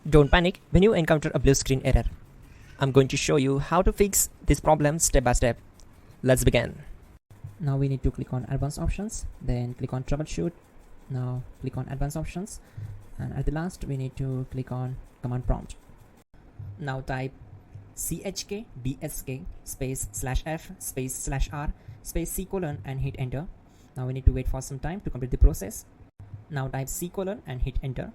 Don't panic when you encounter a blue screen error. I'm going to show you how to fix this problem step by step. Let's begin. Now we need to click on advanced options, then click on troubleshoot. Now click on advanced options, and at the last we need to click on command prompt. Now type chkdsk space /f space /r space c colon and hit enter. Now we need to wait for some time to complete the process. Now type c colon and hit enter.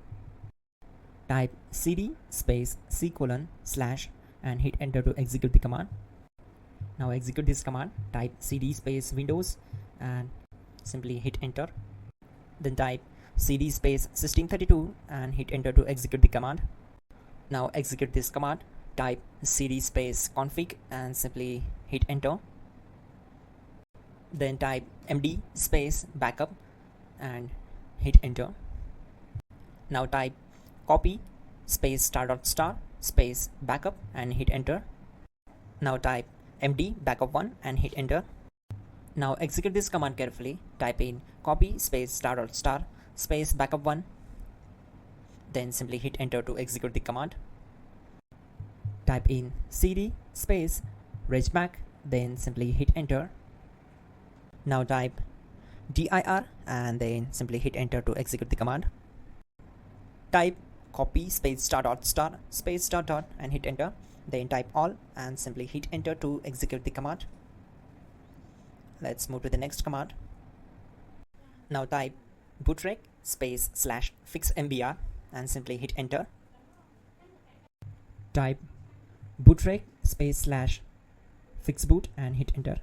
Type cd space c colon / and hit enter to execute the command. Now execute this command. Type cd space windows and simply hit enter. Then type cd space system32 and hit enter to execute the command. Now execute this command. Type cd space config and simply hit enter. Then type md space backup and hit enter. Now type copy space ** space backup and hit enter. Now type md backup1 and hit enter. Now execute this command carefully. Type in copy space ** space backup1. Then simply hit enter to execute the command. Type in cd space regback, then simply hit enter. Now type dir and then simply hit enter to execute the command. Type copy space ** space .. and hit enter. Then type all and simply hit enter to execute the command. Let's move to the next command. Now type bootrec space /fixmbr and simply hit enter. Type bootrec space /fixboot and hit enter.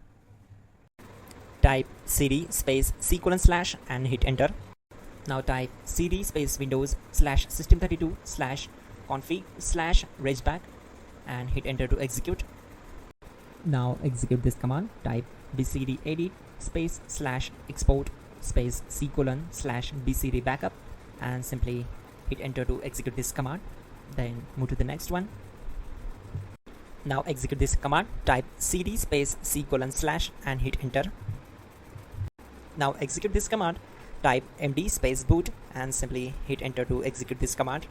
Type cd space c colon / and hit enter. Now type cd space windows /system32 /config /regback and hit enter to execute. Now execute this command. Type bcd edit space /export space c colon /bcd backup and simply hit enter to execute this command. Then move to the next one. Now execute this command. Type cd space c colon / and hit enter. Now execute this command. Type md space boot and simply hit enter to execute this command.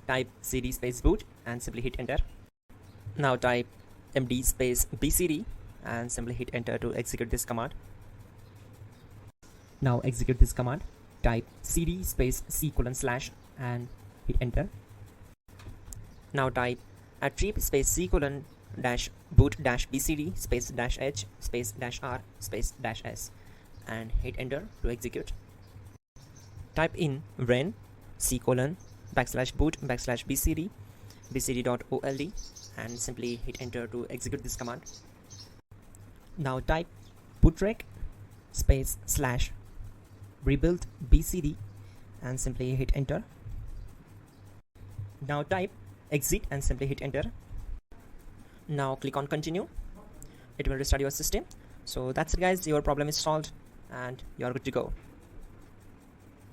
Type cd space boot and simply hit enter. Now type md space bcd and simply hit enter to execute this command. Now execute this command. Type cd space c colon / and hit enter. Now type attrib space c colon -boot -bcd space -h space -r space -s and hit enter to execute. Type in ren c colon /boot /bcd bcd.old and simply hit enter to execute this command. Now type bootrec space /rebuild bcd and simply hit enter. Now type exit and simply hit enter. Now click on continue. It will restart your system. So that's it guys, your problem is solved and you are good to go.